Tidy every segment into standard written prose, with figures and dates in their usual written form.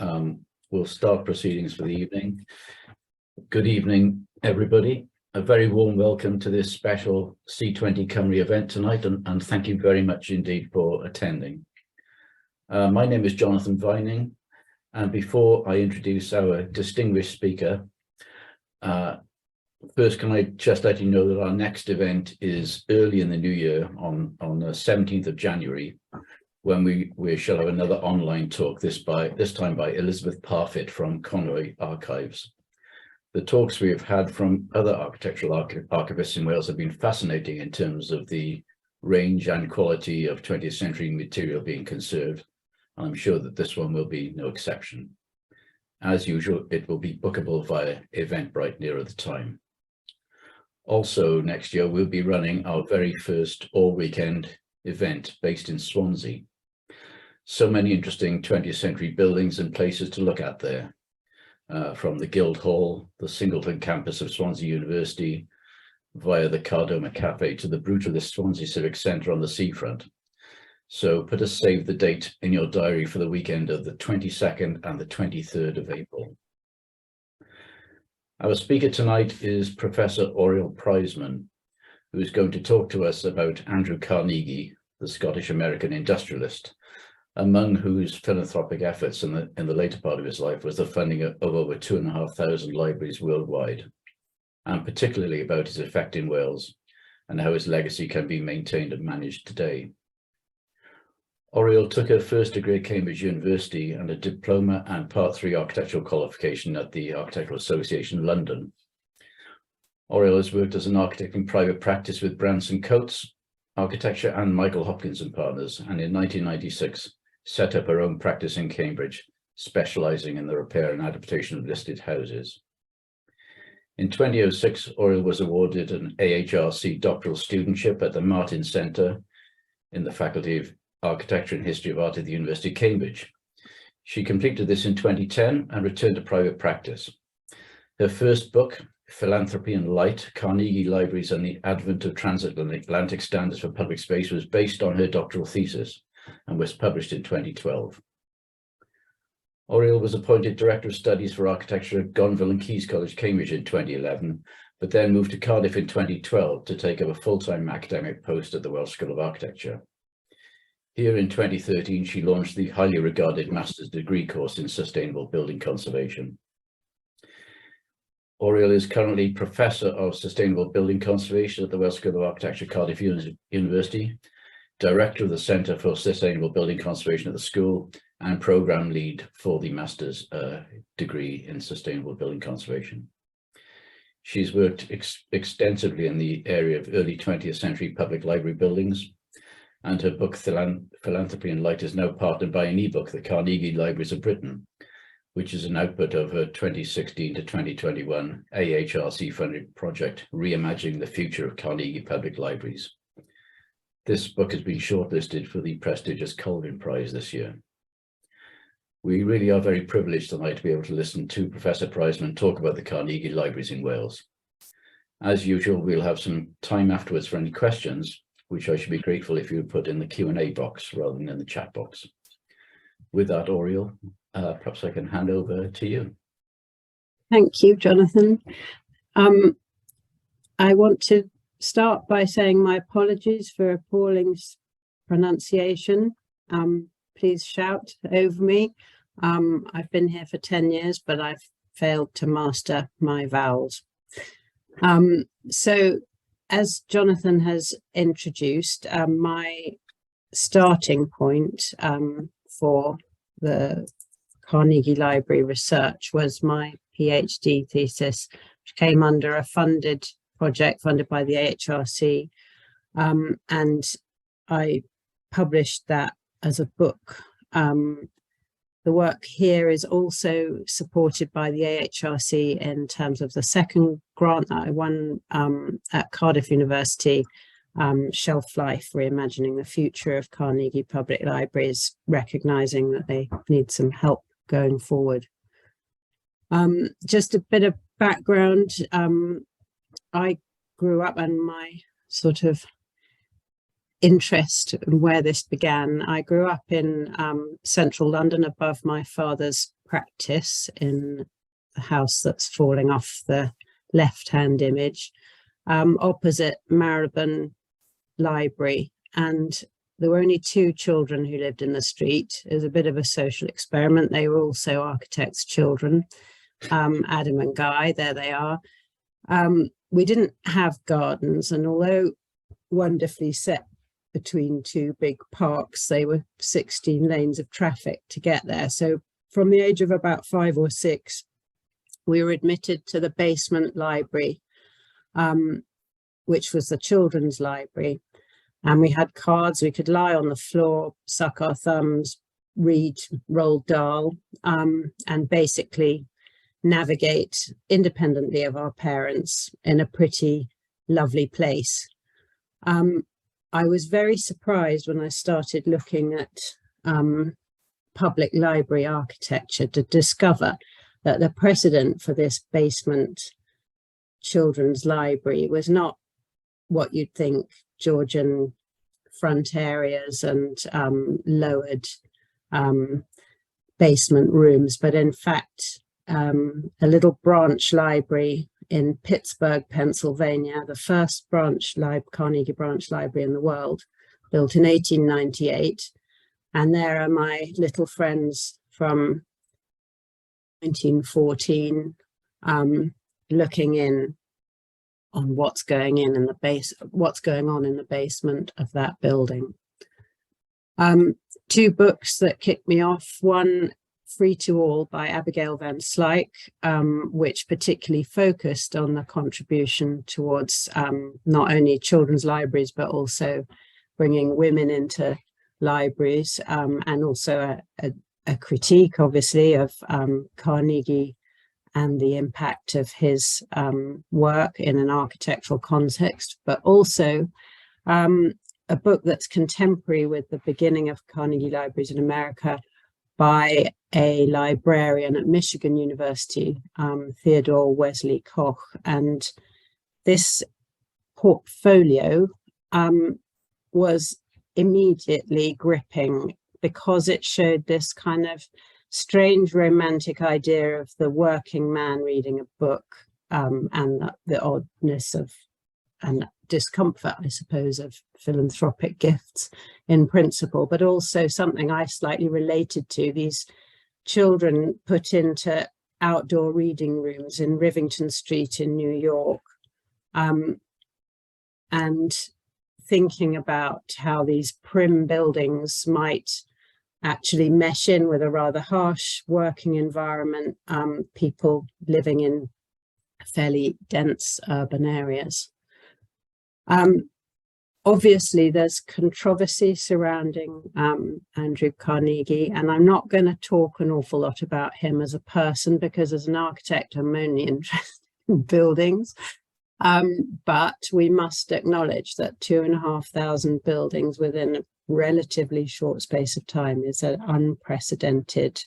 We'll start proceedings for the evening. Good evening, everybody. A very warm welcome to this special C20 Cymru event tonight, and thank you very much indeed for attending. My name is Jonathan Vining, and before I introduce our distinguished speaker, first can I just let you know that our next event is early in the new year on the 17th of January, when we shall have another online talk, this time by Elizabeth Parfitt from Conwy Archives. The talks we have had from other architectural archivists in Wales have been fascinating in terms of the range and quality of 20th century material being conserved. I'm sure that this one will be no exception. As usual, it will be bookable via Eventbrite nearer the time. Also, next year, we'll be running our very first all-weekend event based in Swansea. So many interesting 20th century buildings and places to look at there, from the Guildhall, the Singleton campus of Swansea University, via the Cardoma Cafe to the brutalist Swansea Civic Centre on the seafront. So put a save the date in your diary for the weekend of the 22nd and the 23rd of April. Our speaker tonight is Professor Oriel Prizeman, who is going to talk to us about Andrew Carnegie, the Scottish-American industrialist, among whose philanthropic efforts in the later part of his life was the funding of over 2,500 libraries worldwide, and particularly about his effect in Wales and how his legacy can be maintained and managed today. Oriel took her first degree at Cambridge University and a diploma and Part 3 architectural qualification at the Architectural Association London. Oriel has worked as an architect in private practice with Branson Coates Architecture and Michael Hopkins and Partners, and in 1996 set up her own practice in Cambridge, specialising in the repair and adaptation of listed houses. In 2006, Oriel was awarded an AHRC doctoral studentship at the Martin Centre in the Faculty of Architecture and History of Art at the University of Cambridge. She completed this in 2010 and returned to private practice. Her first book, Philanthropy and Light, Carnegie Libraries and the Advent of Transatlantic Standards for Public Space, was based on her doctoral thesis and was published in 2012. Oriel was appointed Director of Studies for Architecture at Gonville and Caius College, Cambridge in 2011, but then moved to Cardiff in 2012 to take up a full-time academic post at the Welsh School of Architecture. Here in 2013, she launched the highly regarded master's degree course in sustainable building conservation. Oriel is currently Professor of Sustainable Building Conservation at the Welsh School of Architecture, Cardiff University, Director of the Centre for Sustainable Building Conservation at the school, and Programme Lead for the Master's degree in Sustainable Building Conservation. She's worked extensively in the area of early 20th century public library buildings, and her book Philanthropy and Light is now partnered by an ebook, The Carnegie Libraries of Britain, which is an output of her 2016 to 2021 AHRC funded project, Reimagining the Future of Carnegie Public Libraries. This book has been shortlisted for the prestigious Colvin Prize this year. We really are very privileged tonight to be able to listen to Professor Prizeman talk about the Carnegie Libraries in Wales. As usual, we'll have some time afterwards for any questions, which I should be grateful if you would put in the Q&A box rather than in the chat box. With that, Oriel, perhaps I can hand over to you. Thank you, Jonathan. I want to start by saying my apologies for appalling pronunciation. Please shout over me. I've been here for 10 years, but I've failed to master my vowels. So, as Jonathan has introduced, my starting point for the Carnegie Library research was my PhD thesis, which came under a funded project funded by the AHRC, and I published that as a book. The work here is also supported by the AHRC in terms of the second grant that I won at Cardiff University, Shelf Life, Reimagining the Future of Carnegie Public Libraries, recognising that they need some help going forward. Just a bit of background. I grew up, and my sort of interest and where this began. I grew up in central London above my father's practice in the house that's falling off the left-hand image, opposite Marylebone Library. And there were only 2 children who lived in the street. It was a bit of a social experiment. They were also architects' children, Adam and Guy, there they are. We didn't have gardens, and although wonderfully set between 2 big parks, they were 16 lanes of traffic to get there. So from the age of about 5 or 6, we were admitted to the basement library, which was the children's library. And we had cards, we could lie on the floor, suck our thumbs, read Roald Dahl, and basically navigate independently of our parents in a pretty lovely place. I was very surprised when I started looking at public library architecture to discover that the precedent for this basement children's library was not what you'd think, Georgian front areas and lowered basement rooms, but in fact a little branch library in Pittsburgh, Pennsylvania, the first Carnegie branch library in the world, built in 1898. And there are my little friends from 1914 looking in on what's going on in the basement of that building. 2 books that kicked me off. One, Free to All by Abigail Van Slyke, which particularly focused on the contribution towards not only children's libraries, but also bringing women into libraries, and also a critique, obviously, of Carnegie and the impact of his work in an architectural context, but also a book that's contemporary with the beginning of Carnegie Libraries in America by a librarian at Michigan University, Theodore Wesley Koch. And this portfolio was immediately gripping because it showed this kind of strange romantic idea of the working man reading a book, and the oddness of and discomfort, I suppose, of philanthropic gifts in principle, but also something I slightly related to, these children put into outdoor reading rooms in Rivington Street in New York, and thinking about how these prim buildings might actually mesh in with a rather harsh working environment, people living in fairly dense urban areas. Obviously, there's controversy surrounding Andrew Carnegie, and I'm not going to talk an awful lot about him as a person, because as an architect, I'm only interested in buildings. But we must acknowledge that 2,500 buildings within a relatively short space of time is an unprecedented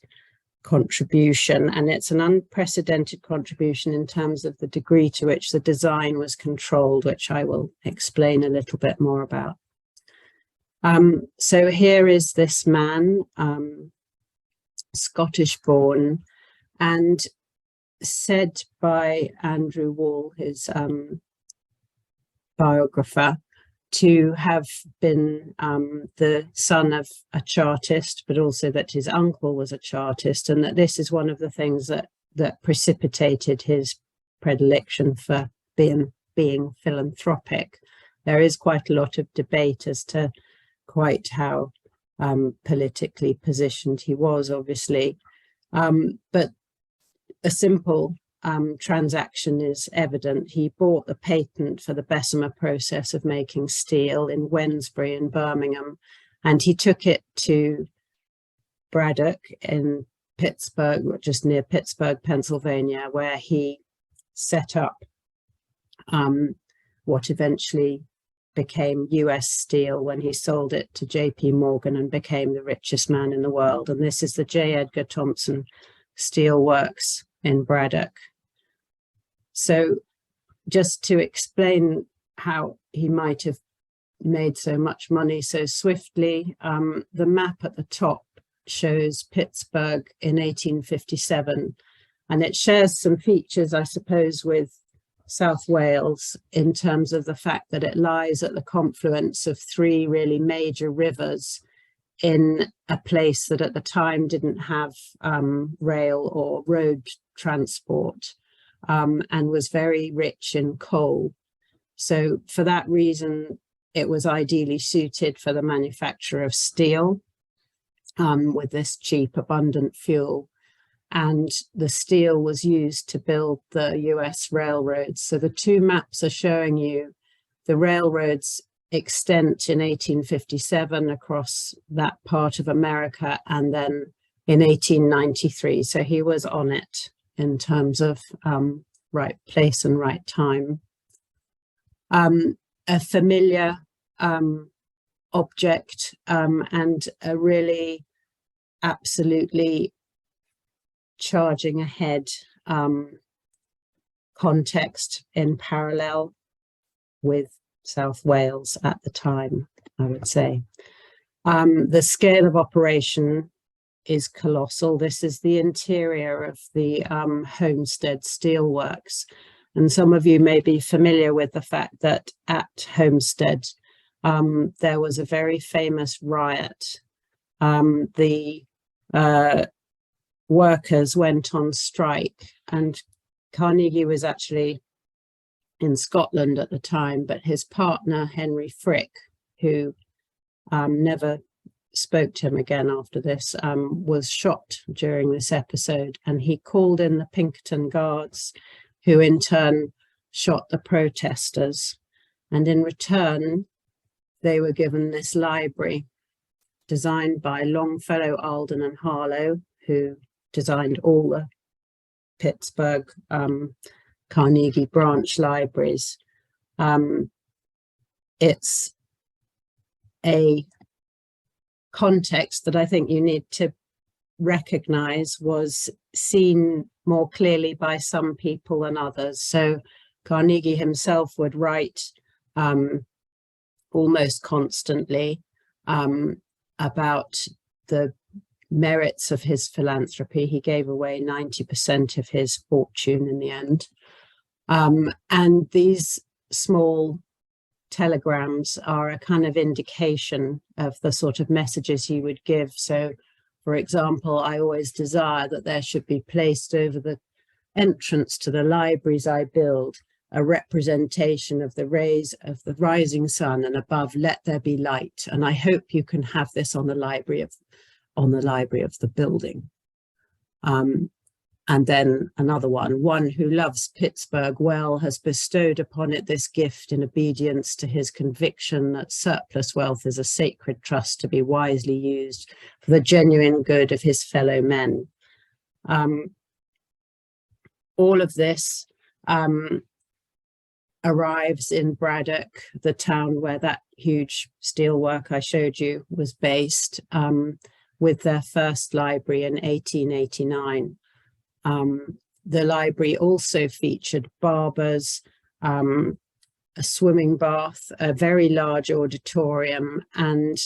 contribution, and it's an unprecedented contribution in terms of the degree to which the design was controlled, which I will explain a little bit more about. So here is this man, Scottish born, and said by Andrew Wall, his biographer, to have been the son of a chartist, but also that his uncle was a chartist, and that this is one of the things that precipitated his predilection for being philanthropic. There is quite a lot of debate as to quite how politically positioned he was, obviously, but a simple transaction is evident. He bought the patent for the Bessemer process of making steel in Wednesbury in Birmingham, and he took it to Braddock in Pittsburgh, just near Pittsburgh, Pennsylvania, where he set up what eventually became US Steel when he sold it to JP Morgan and became the richest man in the world. And this is the J. Edgar Thompson Steel Works in Braddock. So just to explain how he might have made so much money so swiftly, the map at the top shows Pittsburgh in 1857, and it shares some features, I suppose, with South Wales in terms of the fact that it lies at the confluence of three really major rivers in a place that at the time didn't have rail or road transport, and was very rich in coal. So for that reason, it was ideally suited for the manufacture of steel, with this cheap, abundant fuel. And the steel was used to build the US railroads. So the two maps are showing you the railroads extent in 1857 across that part of America, and then in 1893. So he was on it in terms of right place and right time. A familiar object, and a really absolutely charging ahead context in parallel with South Wales at the time, I would say. The scale of operation is colossal. This is the interior of the Homestead Steelworks. And some of you may be familiar with the fact that at Homestead, there was a very famous riot. The workers went on strike, and Carnegie was actually in Scotland at the time, but his partner, Henry Frick, who never spoke to him again after this, was shot during this episode, and he called in the Pinkerton Guards, who in turn shot the protesters. And in return, they were given this library designed by Longfellow, Alden and Harlow, who designed all the Pittsburgh Carnegie branch libraries. It's a context that I think you need to recognize was seen more clearly by some people than others. So Carnegie himself would write almost constantly about the merits of his philanthropy. He gave away 90% of his fortune in the end. And these small telegrams are a kind of indication of the sort of messages he would give. So, for example, I always desire that there should be placed over the entrance to the libraries I build a representation of the rays of the rising sun, and above let there be light. And I hope you can have this on the library of the building. And then another one who loves Pittsburgh well has bestowed upon it this gift in obedience to his conviction that surplus wealth is a sacred trust to be wisely used for the genuine good of his fellow men. All of this arrives in Braddock, the town where that huge steelwork I showed you was based, with their first library in 1889. The library also featured barbers, a swimming bath, a very large auditorium, and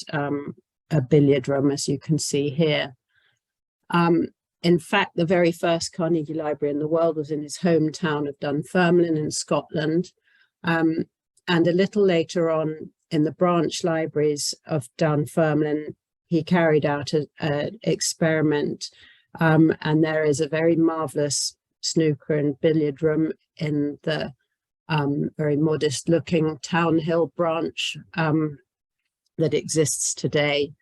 a billiard room, as you can see here. In fact, the very first Carnegie Library in the world was in his hometown of Dunfermline in Scotland. And a little later on, in the branch libraries of Dunfermline, he carried out an experiment. And there is a very marvelous snooker and billiard room in the very modest looking Townhill branch that exists today,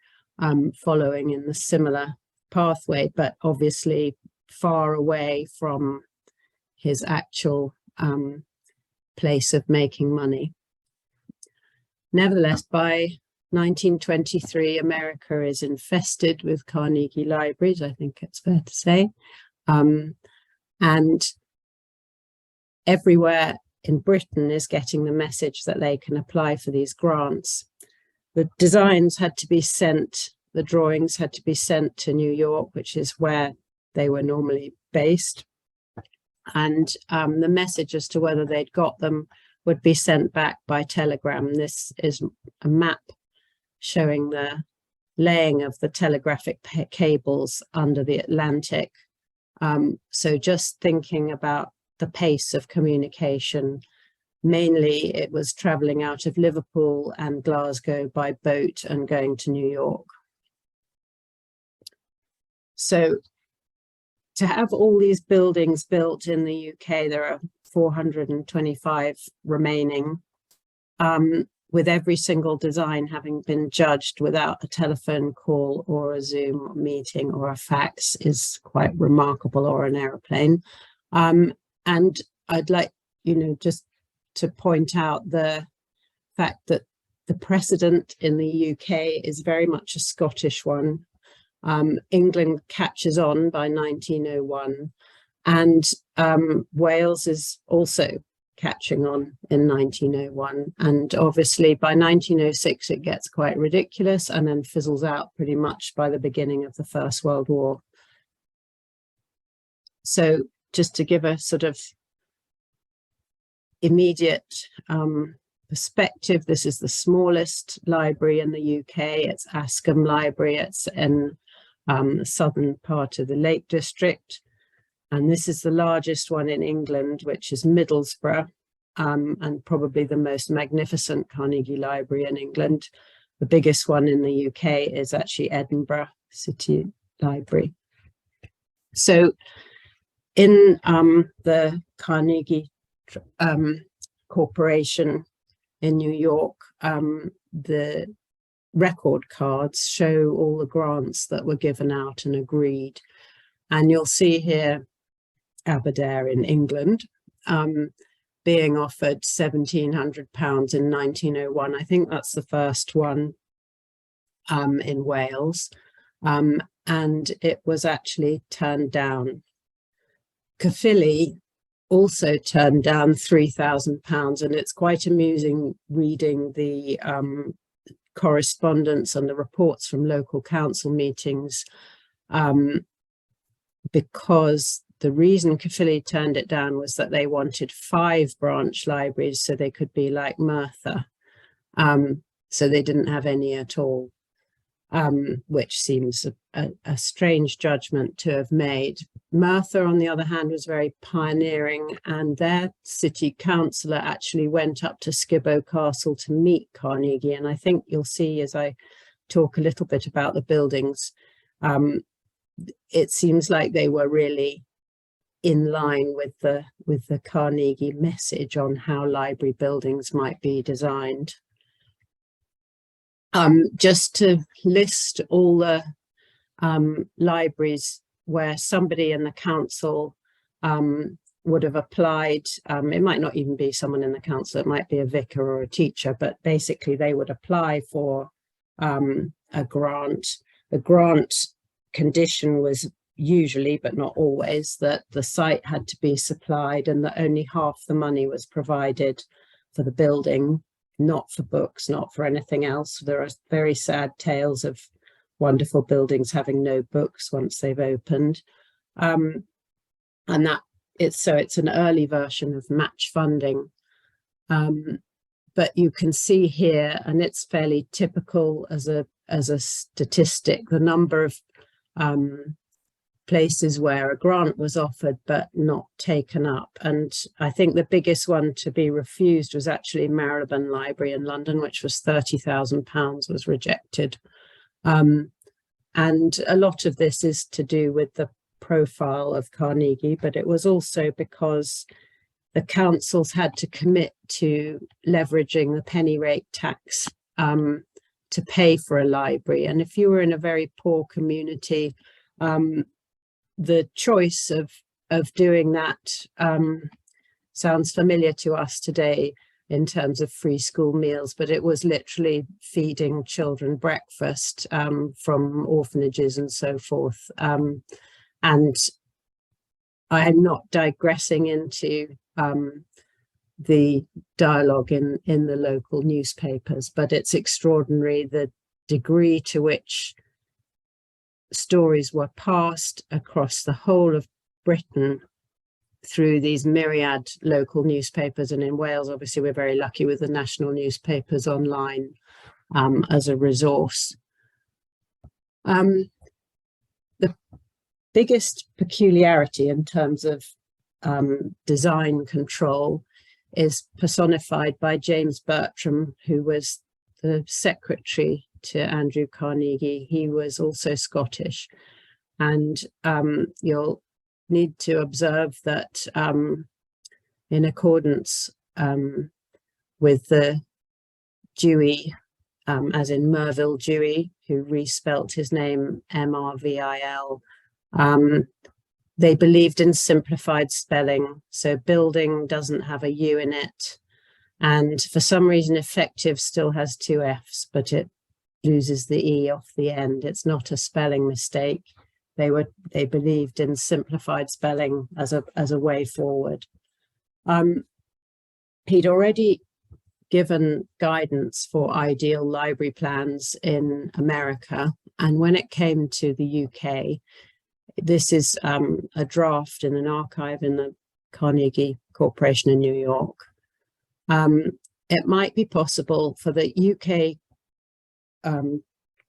following in the similar pathway, but obviously far away from his actual place of making money. Nevertheless, by 1923, America is infested with Carnegie Libraries, I think it's fair to say. And everywhere in Britain is getting the message that they can apply for these grants. The designs had to be sent, the drawings had to be sent to New York, which is where they were normally based. And the message as to whether they'd got them would be sent back by telegram. This is a map showing the laying of the telegraphic cables under the Atlantic. So just thinking about the pace of communication, mainly it was traveling out of Liverpool and Glasgow by boat and going to New York. So to have all these buildings built in the UK, there are 425 remaining, with every single design having been judged without a telephone call or a Zoom meeting or a fax, is quite remarkable, or an aeroplane. And I'd like, just to point out the fact that the precedent in the UK is very much a Scottish one. England catches on by 1901, and Wales is also catching on in 1901. And obviously by 1906, it gets quite ridiculous and then fizzles out pretty much by the beginning of the First World War. So just to give a sort of immediate perspective, this is the smallest library in the UK. It's Ascombe Library. It's in the southern part of the Lake District. And this is the largest one in England, which is Middlesbrough, and probably the most magnificent Carnegie Library in England. The biggest one in the UK is actually Edinburgh City Library. So in the Carnegie Corporation in New York, the record cards show all the grants that were given out and agreed. And you'll see here Aberdare in England being offered £1,700 in 1901. I think that's the first one in Wales. And it was actually turned down. Caerphilly also turned down £3,000, and it's quite amusing reading the correspondence and the reports from local council meetings, because the reason Caerphilly turned it down was that they wanted 5 branch libraries so they could be like Merthyr. So they didn't have any at all, which seems a strange judgment to have made. Merthyr, on the other hand, was very pioneering, and their city councillor actually went up to Skibbo Castle to meet Carnegie. And I think you'll see as I talk a little bit about the buildings, it seems like they were really in line with the Carnegie message on how library buildings might be designed. Just to list all the libraries where somebody in the council would have applied. It might not even be someone in the council, it might be a vicar or a teacher, but basically they would apply for a grant. The grant condition was usually, but not always, that the site had to be supplied and that only half the money was provided for the building, not for books, not for anything else. There are very sad tales of wonderful buildings having no books once they've opened. And it's an early version of match funding. But you can see here, and it's fairly typical as a statistic, the number of places where a grant was offered but not taken up. And I think the biggest one to be refused was actually Marylebone Library in London, which was £30,000 was rejected. And a lot of this is to do with the profile of Carnegie, but it was also because the councils had to commit to leveraging the penny rate tax to pay for a library. And if you were in a very poor community, the choice of doing that sounds familiar to us today in terms of free school meals, but it was literally feeding children breakfast from orphanages and so forth. And I'm not digressing into the dialogue in the local newspapers, but it's extraordinary the degree to which stories were passed across the whole of Britain through these myriad local newspapers. And in Wales, obviously, we're very lucky with the national newspapers online as a resource. The biggest peculiarity in terms of design control is personified by James Bertram, who was the secretary to Andrew Carnegie. He was also Scottish, and you'll need to observe that in accordance with the Dewey, as in Merville Dewey, who respelt his name Mrvil, they believed in simplified spelling. So building doesn't have a U in it. And for some reason, effective still has two Fs, but it loses the E off the end. It's not a spelling mistake. They believed in simplified spelling as a way forward. He'd already given guidance for ideal library plans in America. And when it came to the UK, this is a draft in an archive in the Carnegie Corporation in New York. It might be possible for the UK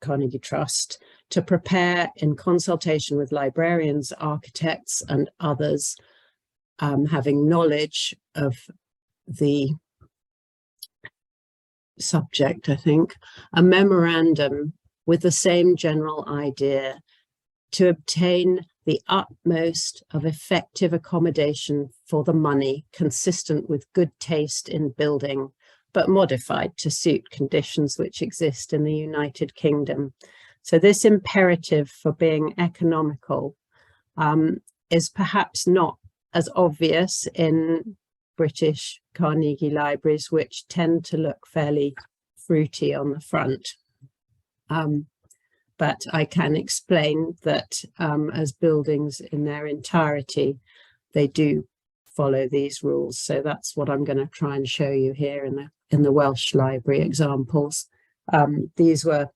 Carnegie Trust to prepare in consultation with librarians, architects, and others having knowledge of the subject, I think, a memorandum with the same general idea to obtain the utmost of effective accommodation for the money consistent with good taste in building, but modified to suit conditions which exist in the United Kingdom. So this imperative for being economical is perhaps not as obvious in British Carnegie libraries, which tend to look fairly fruity on the front. But I can explain that as buildings in their entirety, they do follow these rules. So that's what I'm going to try and show you here in the Welsh Library examples. These were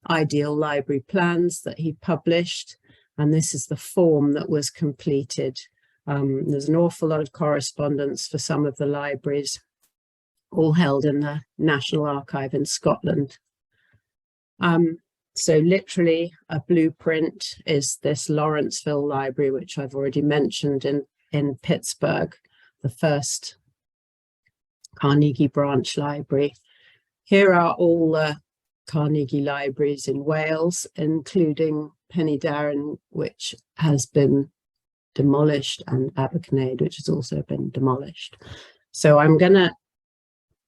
ideal library plans that he published, and this is the form that was completed. There's an awful lot of correspondence for some of the libraries, all held in the National Archive in Scotland. So literally a blueprint is this Lawrenceville Library, which I've already mentioned in Pittsburgh, the first Carnegie branch library. Here are all the Carnegie libraries in Wales, including Penydarren, which has been demolished, and Abercwmboi, which has also been demolished. So I'm going to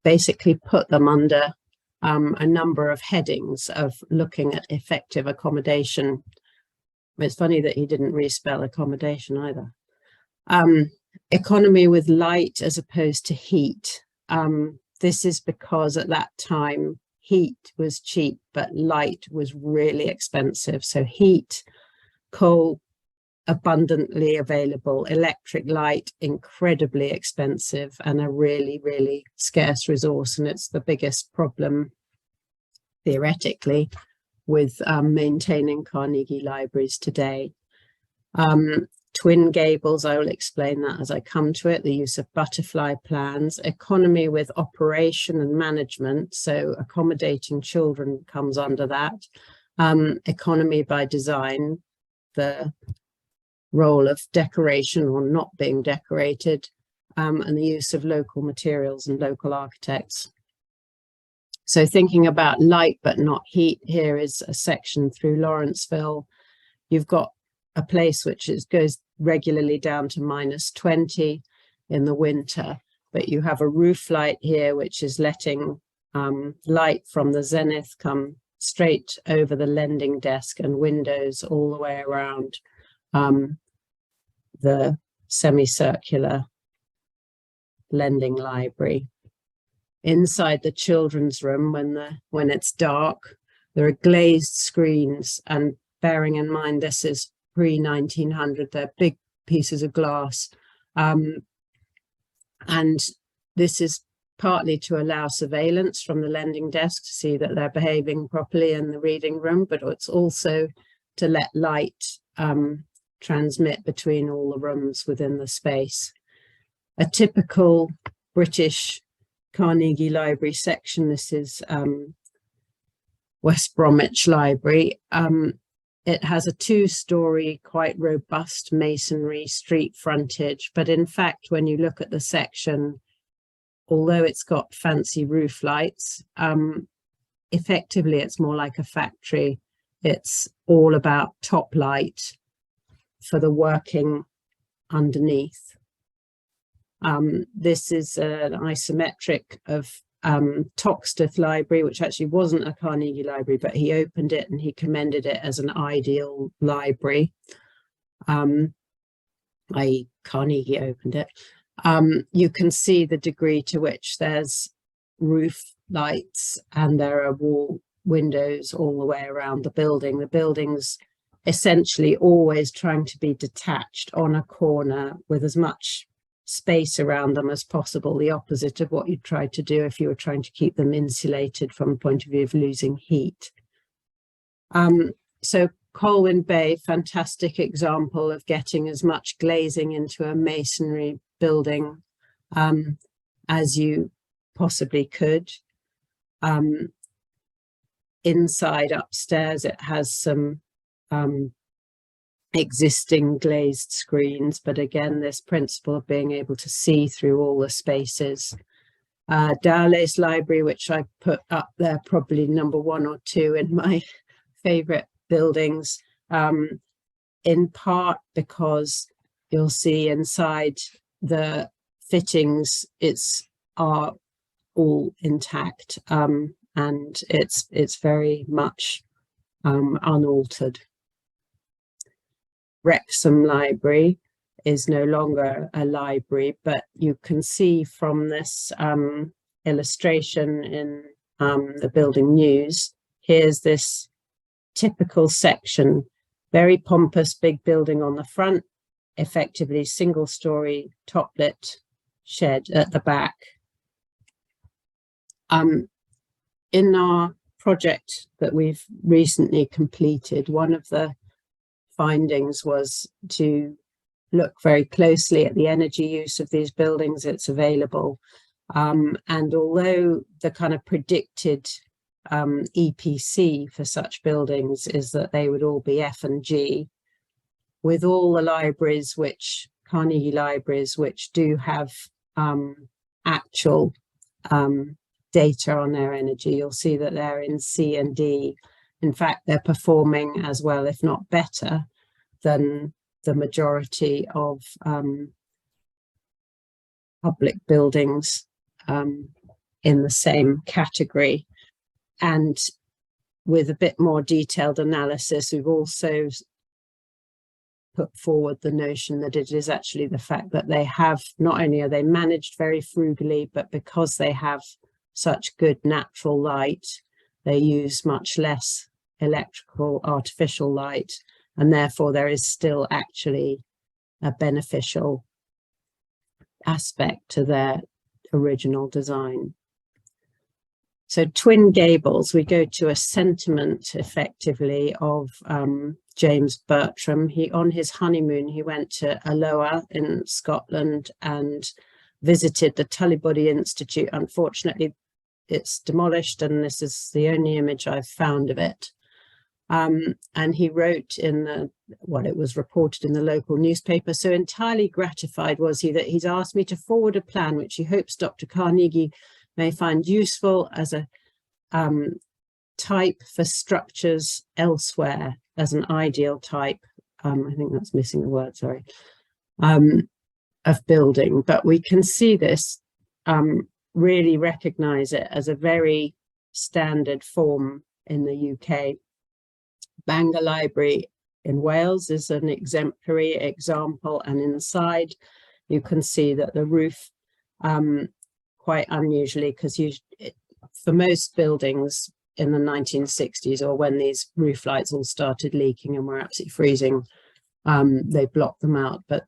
basically put them under a number of headings of looking at effective accommodation. It's funny that he didn't respell accommodation either. Economy with light as opposed to heat. This is because at that time, heat was cheap, but light was really expensive. So heat, coal, abundantly available, electric light, incredibly expensive, and a really, really scarce resource. And it's the biggest problem, theoretically, with maintaining Carnegie libraries today. Twin gables, I will explain that as I come to it, the use of butterfly plans, economy with operation and management, so accommodating children comes under that, economy by design, the role of decoration or not being decorated, and the use of local materials and local architects. So thinking about light but not heat, here is a section through Lawrenceville. You've got a place which goes regularly down to -20 in the winter, but you have a roof light here which is letting light from the zenith come straight over the lending desk and windows all the way around the semicircular lending library. Inside the children's room, when it's dark, there are glazed screens, and bearing in mind this is pre-1900, they're big pieces of glass, and this is partly to allow surveillance from the lending desk to see that they're behaving properly in the reading room, but it's also to let light transmit between all the rooms within the space. A typical British Carnegie Library section, this is West Bromwich Library. it has a 2-story, quite robust masonry street frontage. But in fact, when you look at the section, although it's got fancy roof lights, effectively it's more like a factory. It's all about top light for the working underneath. This is an isometric of Toxteth Library, which actually wasn't a Carnegie Library, but he opened it and he commended it as an ideal library, i.e. Carnegie opened it. You can see the degree to which there's roof lights and there are wall windows all the way around the building. The building's essentially always trying to be detached on a corner with as much space around them as possible, the opposite of what you'd try to do if you were trying to keep them insulated from the point of view of losing heat. So Colwyn Bay, fantastic example of getting as much glazing into a masonry building as you possibly could. Inside upstairs, it has some existing glazed screens, but again, this principle of being able to see through all the spaces. Dowlais Library, which I put up there, probably number 1 or 2 in my favorite buildings, in part because you'll see inside the fittings are all intact, and it's very much unaltered. Wrexham Library is no longer a library, but you can see from this illustration in the building news, here's this typical section, very pompous big building on the front, effectively single-story top-lit shed at the back. In our project that we've recently completed, one of the findings was to look very closely at the energy use of these buildings. It's available. And although the kind of predicted EPC for such buildings is that they would all be F and G, with all the libraries, which Carnegie Libraries, which do have actual data on their energy, you'll see that they're in C and D. In fact, they're performing as well, if not better, than the majority of public buildings in the same category. And with a bit more detailed analysis, we've also put forward the notion that it is actually the fact that they have, not only are they managed very frugally, but because they have such good natural light, they use much less electrical artificial light, and therefore there is still actually a beneficial aspect to their original design. So Twin Gables, we go to a sentiment effectively of James Bertram. On his honeymoon, he went to Alloa in Scotland and visited the Tullibody Institute. Unfortunately, it's demolished, and this is the only image I've found of it. And he wrote in it was reported in the local newspaper, so entirely gratified was he that he's asked me to forward a plan which he hopes Dr. Carnegie may find useful as a type for structures elsewhere, as an ideal type. I think that's missing a word, sorry, of building. But we can see this, really recognise it as a very standard form in the UK. Bangor Library in Wales is an exemplary example, and inside you can see that the roof, quite unusually, because for most buildings in the 1960s, or when these roof lights all started leaking and were absolutely freezing, they blocked them out. But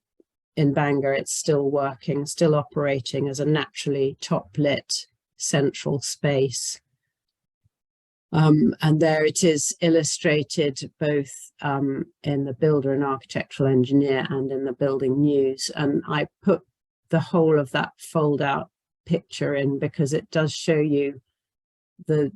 in Bangor, it's still working, still operating as a naturally top lit central space. And there it is illustrated both in the Builder and Architectural Engineer and in the Building News. And I put the whole of that fold out picture in because it does show you the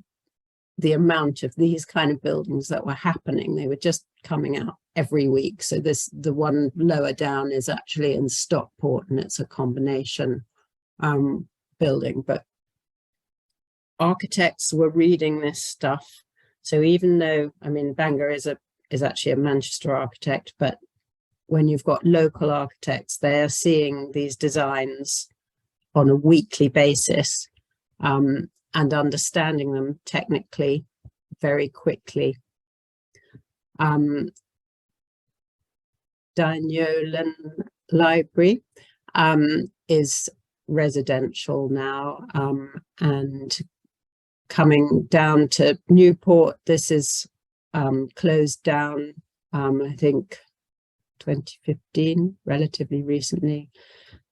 the amount of these kind of buildings that were happening. They were just coming out every week. So the one lower down is actually in Stockport, and it's a combination building. But architects were reading this stuff. So even though, I mean, Bangor is actually a Manchester architect, but when you've got local architects, they are seeing these designs on a weekly basis and understanding them technically very quickly. Daniolan Library is residential now, and coming down to Newport, this is closed down, I think 2015, relatively recently.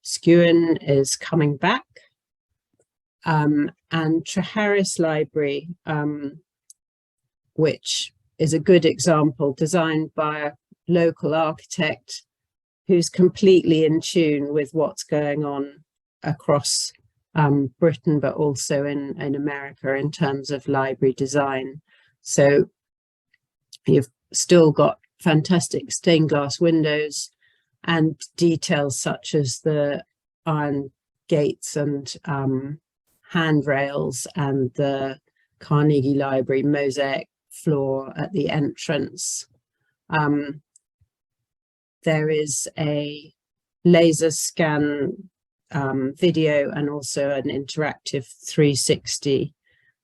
Skewen is coming back, and Treharris Library, which is a good example, designed by a local architect who's completely in tune with what's going on across Britain, but also in America in terms of library design. So you've still got fantastic stained glass windows and details such as the iron gates and handrails and the Carnegie Library mosaic floor at the entrance. There is a laser scan video and also an interactive 360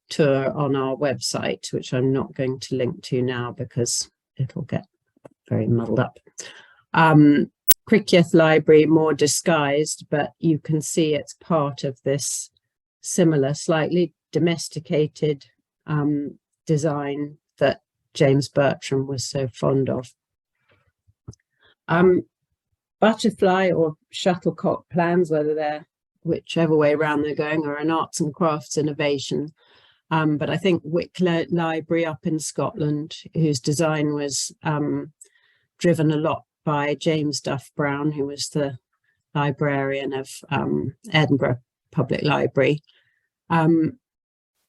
tour on our website, which I'm not going to link to now because it'll get very muddled up. Criccieth Library, more disguised, but you can see it's part of this similar, slightly domesticated design that James Bertram was so fond of. Butterfly or shuttlecock plans, whether they're whichever way around they're going, are an arts and crafts innovation. But I think Wicklow Library up in Scotland, whose design was driven a lot by James Duff Brown, who was the librarian of Edinburgh Public Library,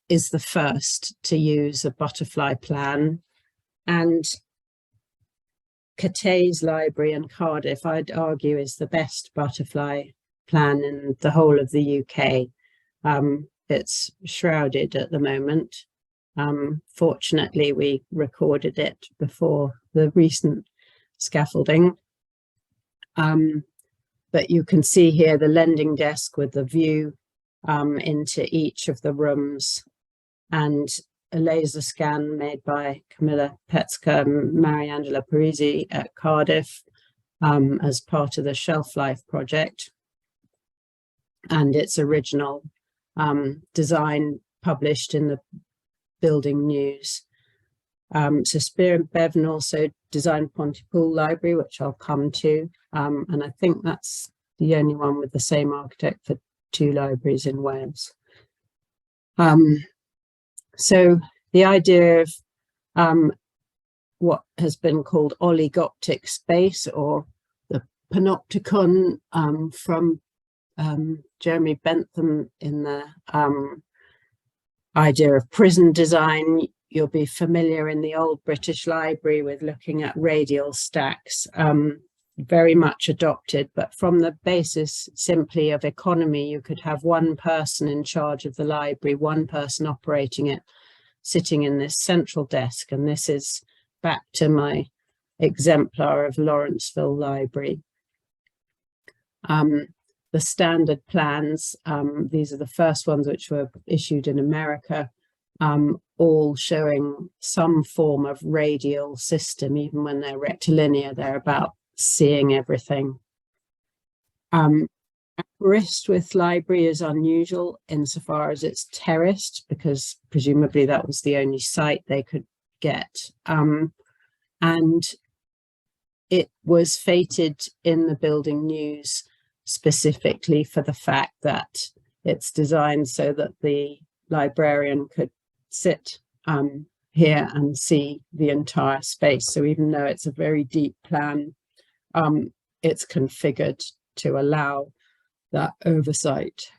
is the first to use a butterfly plan. And Catay's Library in Cardiff, I'd argue, is the best butterfly plan in the whole of the UK. It's shrouded at the moment. Fortunately, we recorded it before the recent scaffolding. But you can see here the lending desk with the view into each of the rooms, and a laser scan made by Camilla Petska and Mariangela Parisi at Cardiff as part of the Shelf Life project, and its original design published in the Building News. So Spear and Bevan also designed Pontypool Library, which I'll come to, and I think that's the only one with the same architect for 2 libraries in Wales. So the idea of what has been called oligoptic space, or the panopticon, from Jeremy Bentham in the idea of prison design. You'll be familiar in the Old British Library with looking at radial stacks, very much adopted, but from the basis simply of economy, you could have one person in charge of the library, one person operating it, sitting in this central desk. And this is back to my exemplar of Lawrenceville Library. The standard plans, these are the first ones which were issued in America, all showing some form of radial system. Even when they're rectilinear, they're about seeing everything. Aberystwyth Library is unusual insofar as it's terraced, because presumably that was the only site they could get. And it was fated in the Building News specifically for the fact that it's designed so that the librarian could sit here and see the entire space. So even though it's a very deep plan, it's configured to allow that oversight.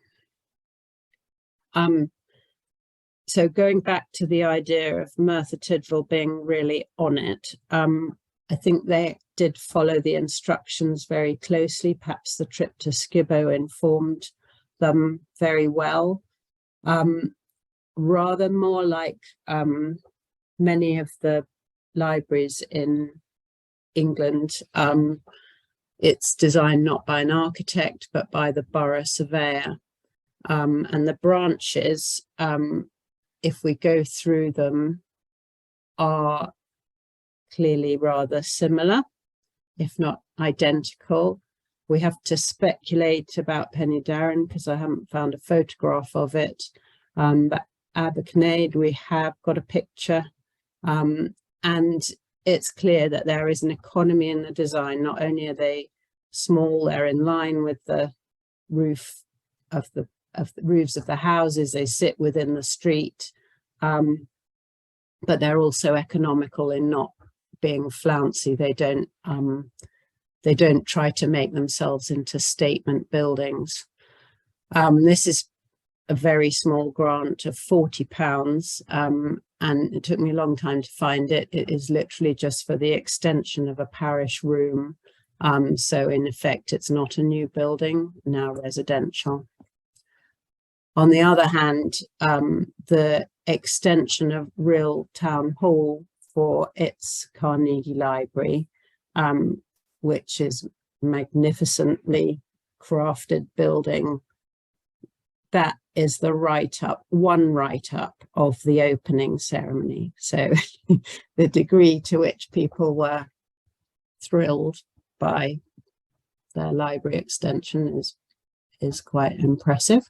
so going back to the idea of Merthyr Tydfil being really on it, I think they did follow the instructions very closely. Perhaps the trip to Skibbo informed them very well. Rather more like many of the libraries in England, it's designed not by an architect, but by the borough surveyor. And the branches, if we go through them, are clearly rather similar, if not identical. We have to speculate about Penydarren because I haven't found a photograph of it. But Abercnade, we have got a picture. And it's clear that there is an economy in the design. Not only are they small, they're in line with the roof of the roofs of the houses, they sit within the street, but they're also economical in not being flouncy. They don't try to make themselves into statement buildings. This is a very small grant of £40, and it took me a long time to find it. It is literally just for the extension of a parish room. So in effect, it's not a new building, now residential. On the other hand, the extension of Real Town Hall for its Carnegie Library, which is magnificently crafted building, that is the one write-up of the opening ceremony. So the degree to which people were thrilled by their library extension is quite impressive.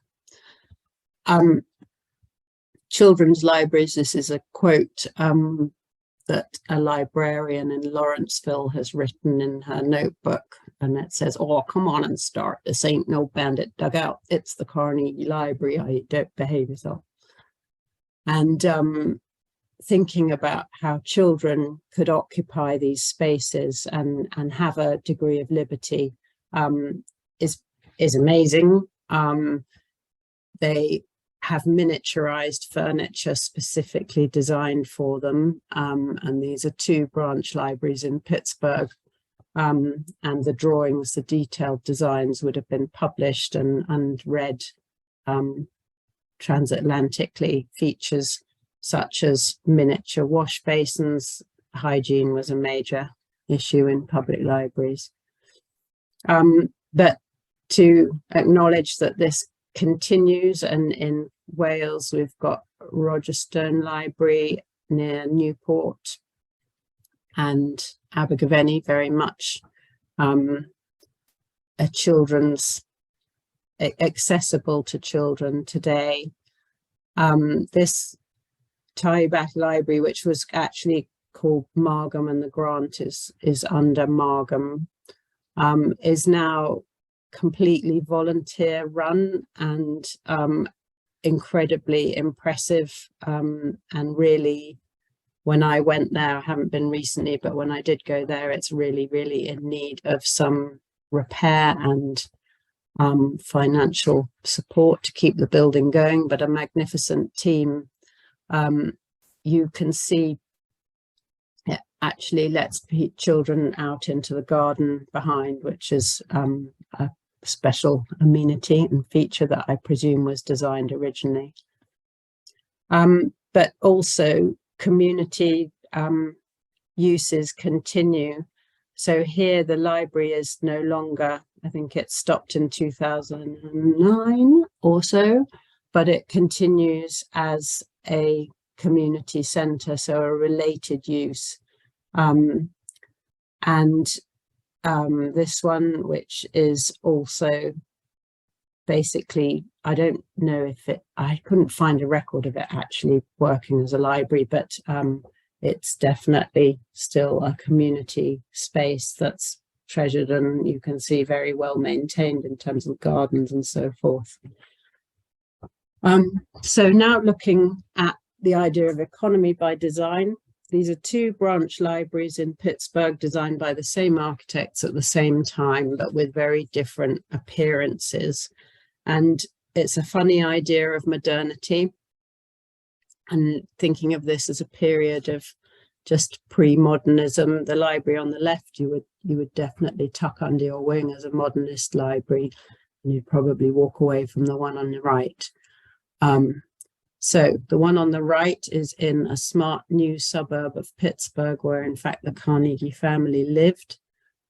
Children's libraries, this is a quote that a librarian in Lawrenceville has written in her notebook, and it says, "Oh, come on and start. This ain't no bandit dugout. It's the Carnegie Library. I don't behave yourself." And thinking about how children could occupy these spaces and have a degree of liberty is amazing. They have miniaturized furniture specifically designed for them. And these are two branch libraries in Pittsburgh. And the drawings, the detailed designs would have been published and read transatlantically. Features such as miniature wash basins. Hygiene was a major issue in public libraries. But to acknowledge that this continues, and in Wales we've got Rogerstone Library near Newport and Abergavenny, very much a children's accessible to children today. This Tybath Library, which was actually called Margam, and the grant is under Margam, is now completely volunteer run and incredibly impressive, and really, when I went there, I haven't been recently, but when I did go there, it's really in need of some repair and financial support to keep the building going, but a magnificent team. You can see it actually lets children out into the garden behind, which is a special amenity and feature that I presume was designed originally. But also community uses continue. So here the library is no longer, I think it stopped in 2009 or so, but it continues as a community centre, so a related use. This one, which is also basically, I don't know if I couldn't find a record of it actually working as a library, but it's definitely still a community space that's treasured, and you can see very well maintained in terms of gardens and so forth. So now looking at the idea of economy by design, these are two branch libraries in Pittsburgh designed by the same architects at the same time, but with very different appearances. And it's a funny idea of modernity. And thinking of this as a period of just pre-modernism, the library on the left you would definitely tuck under your wing as a modernist library, and you'd probably walk away from the one on the right. So the one on the right is in a smart new suburb of Pittsburgh, where in fact the Carnegie family lived,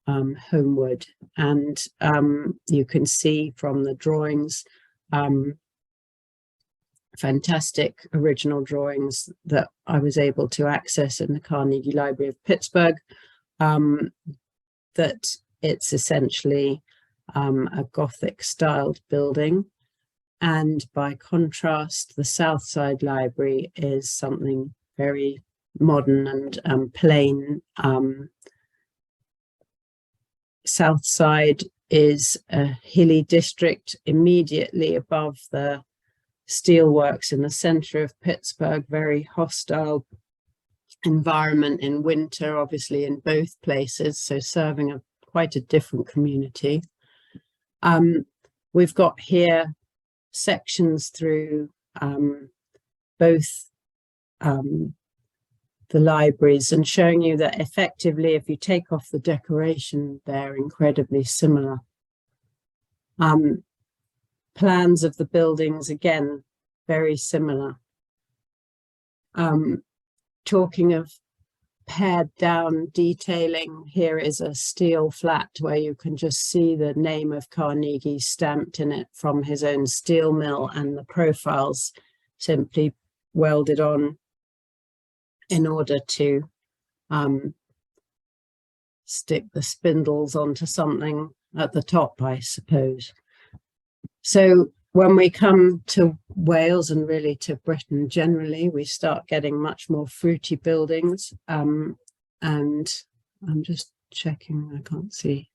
homeward. And you can see from the drawings, fantastic original drawings that I was able to access in the Carnegie Library of Pittsburgh, that it's essentially a Gothic styled building. And by contrast, the Southside Library is something very modern and plain. Southside is a hilly district immediately above the steelworks in the center of Pittsburgh, very hostile environment in winter, obviously in both places, so serving quite a different community. We've got here sections through both the libraries, and showing you that effectively, if you take off the decoration, they're incredibly similar. Plans of the buildings, again, very similar. Talking of pared down detailing, here is a steel flat where you can just see the name of Carnegie stamped in it from his own steel mill, and the profiles simply welded on in order to stick the spindles onto something at the top, I suppose. So when we come to Wales, and really to Britain generally, we start getting much more fruity buildings. And I'm just checking, I can't see.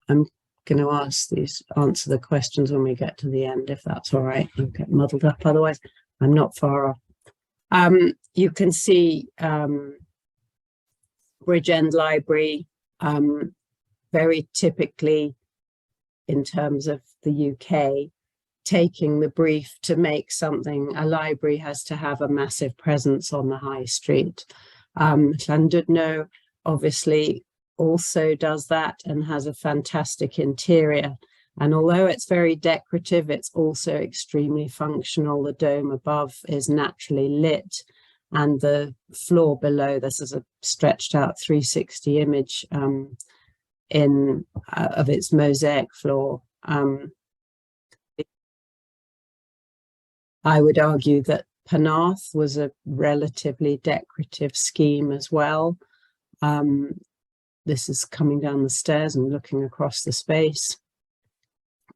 I'm going to answer the questions when we get to the end, if that's all right. I'll get muddled up, otherwise I'm not far off. You can see Bridgend Library, very typically in terms of the UK, taking the brief to make something. A library has to have a massive presence on the high street. Llandudno obviously also does that and has a fantastic interior. And although it's very decorative, it's also extremely functional. The dome above is naturally lit, and the floor below, this is a stretched out 360 image of its mosaic floor. I would argue that Penarth was a relatively decorative scheme as well. This is coming down the stairs and looking across the space.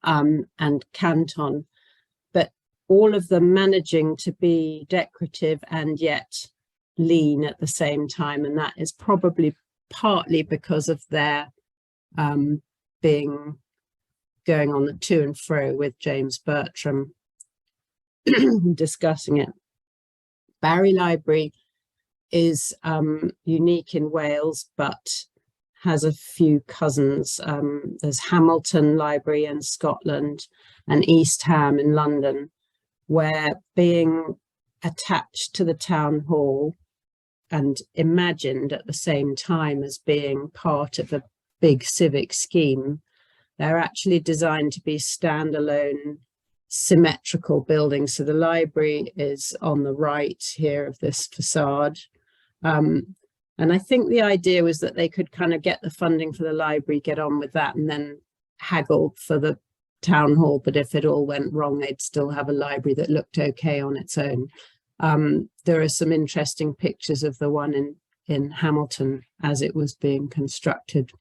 And Canton, but all of them managing to be decorative and yet lean at the same time. And that is probably partly because of their going on the to and fro with James Bertram discussing it. Barry Library is unique in Wales, but has a few cousins. There's Hamilton Library in Scotland and East Ham in London, where being attached to the town hall and imagined at the same time as being part of a big civic scheme, they're actually designed to be standalone, symmetrical buildings. So the library is on the right here of this facade. And I think the idea was that they could kind of get the funding for the library, get on with that, and then haggle for the town hall. But if it all went wrong, they'd still have a library that looked okay on its own. There are some interesting pictures of the one in Hamilton as it was being constructed.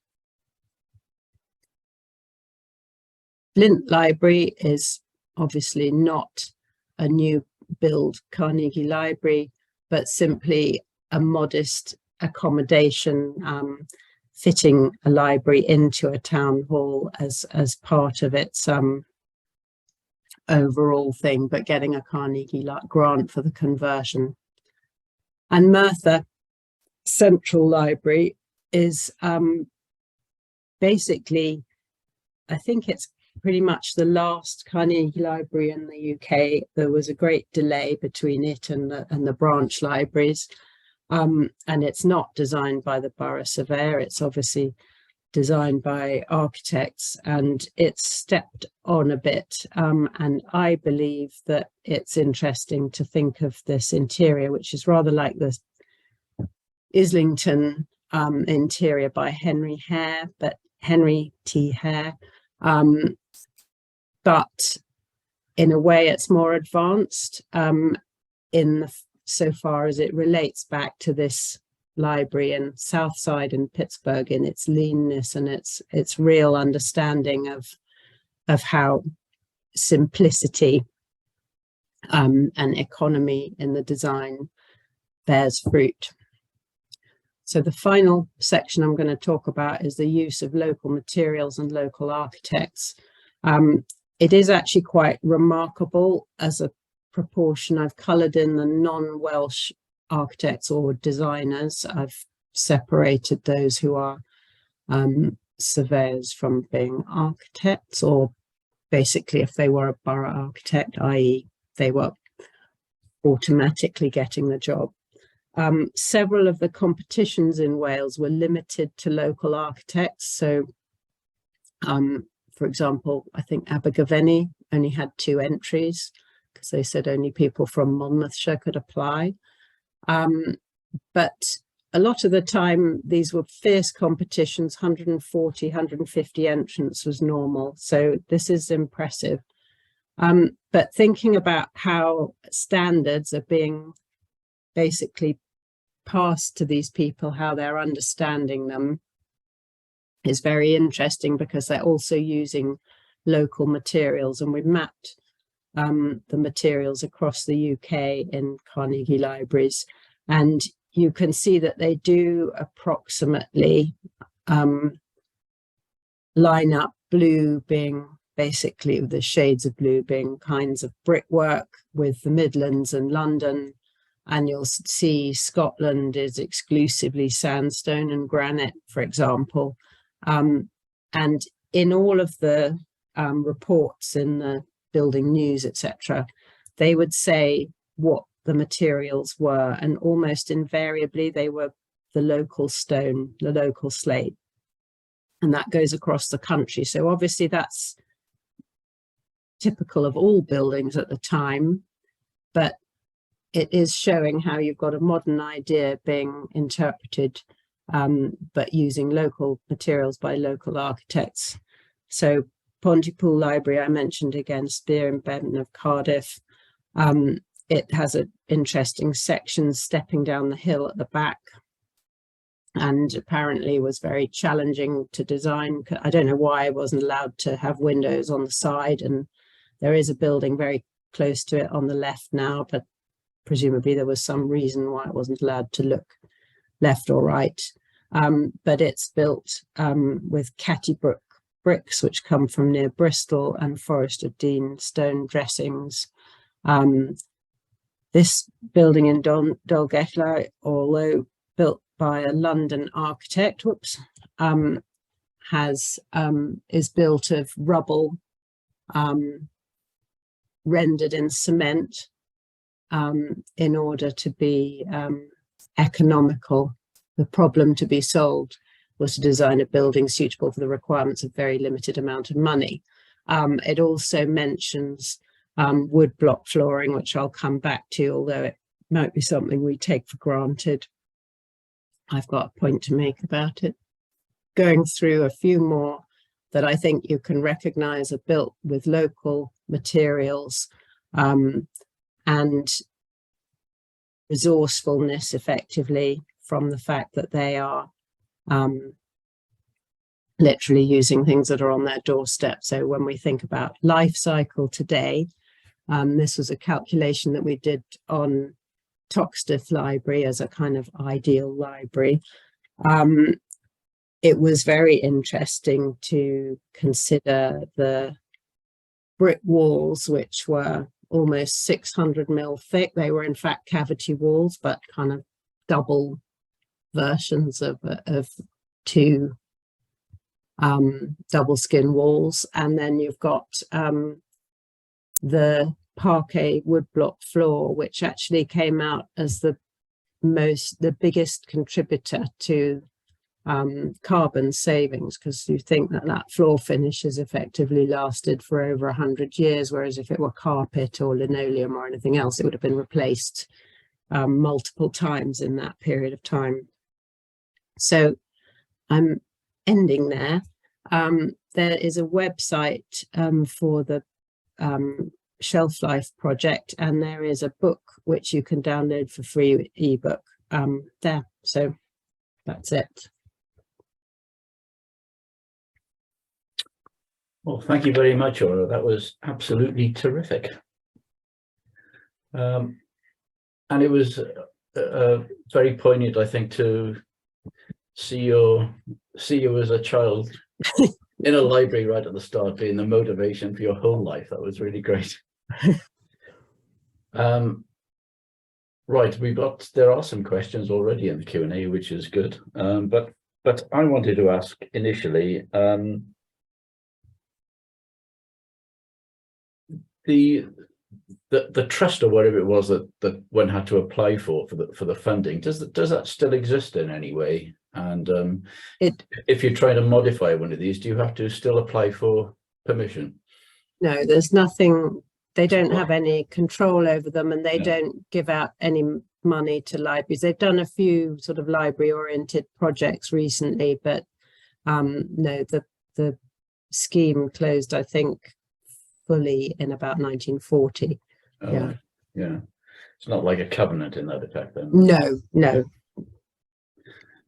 Flint Library is obviously not a new build Carnegie Library, but simply a modest accommodation, fitting a library into a town hall as part of its overall thing, but getting a Carnegie grant for the conversion. And Merthyr Central Library is basically, I think it's pretty much the last Carnegie Library in the UK. There was a great delay between it and the branch libraries. And it's not designed by the borough surveyor. It's obviously designed by architects, and it's stepped on a bit. And I believe that it's interesting to think of this interior, which is rather like the Islington interior by Henry T. Hare. But in a way it's more advanced so far as it relates back to this library in Southside in Pittsburgh, in its leanness and its real understanding of how simplicity and economy in the design bears fruit. So the final section I'm going to talk about is the use of local materials and local architects. It is actually quite remarkable as a proportion. I've coloured in the non-Welsh architects or designers. I've separated those who are surveyors from being architects, or basically if they were a borough architect, i.e. they were automatically getting the job. Several of the competitions in Wales were limited to local architects. So, for example, I think Abergavenny only had 2 entries because they said only people from Monmouthshire could apply. But a lot of the time, these were fierce competitions, 140, 150 entrants was normal. So this is impressive. But thinking about how standards are being basically passed to these people, how they're understanding them, is very interesting because they're also using local materials. And we've mapped the materials across the UK in Carnegie Libraries. And you can see that they do approximately line up, blue being basically the shades of blue being kinds of brickwork with the Midlands and London. And you'll see Scotland is exclusively sandstone and granite, for example. And in all of the reports in the building news, etc., they would say what the materials were, and almost invariably they were the local stone, the local slate. And that goes across the country. So obviously that's typical of all buildings at the time, but it is showing how you've got a modern idea being interpreted, but using local materials by local architects. So Pontypool Library, I mentioned again, Spear and Benton of Cardiff. It has an interesting section stepping down the hill at the back, and apparently was very challenging to design. I don't know why it wasn't allowed to have windows on the side, and there is a building very close to it on the left now, but presumably there was some reason why it wasn't allowed to look left or right. But it's built with Cattybrook bricks, which come from near Bristol, and Forest of Dean stone dressings. This building in Dolgellau, although built by a London architect, is built of rubble rendered in cement in order to be economical. The problem to be solved was to design a building suitable for the requirements of very limited amount of money. It also mentions wood block flooring, which I'll come back to, although it might be something we take for granted. I've got a point to make about it. Going through a few more that I think you can recognize are built with local materials and resourcefulness, effectively, from the fact that they are literally using things that are on their doorstep. So when we think about life cycle today, this was a calculation that we did on Toxteth Library as a kind of ideal library. It was very interesting to consider the brick walls, which were almost 600 mil thick. They were in fact cavity walls, but kind of double versions of two double skin walls, and then you've got the parquet woodblock floor, which actually came out as the biggest contributor to carbon savings, because you think that that floor finish has effectively lasted for over 100 years, whereas if it were carpet or linoleum or anything else, it would have been replaced multiple times in that period of time. So I'm ending there. There is a website for the Shelf Life project, and there is a book which you can download for free, ebook there. So that's it. Well, thank you very much, Aura. That was absolutely terrific. And it was very poignant, I think, to see you as a child in a library right at the start, being the motivation for your whole life. That was really great. Right, there are some questions already in the Q&A, which is good. But I wanted to ask initially, the trust or whatever it was that one had to apply for the funding, does that still exist in any way? And if you're trying to modify one of these, do you have to still apply for permission? No, there's nothing. They don't have any control over them, and they don't give out any money to libraries. They've done a few sort of library oriented projects recently, but no, the scheme closed, I think, fully in about 1940. Yeah. It's not like a covenant in that effect then. No.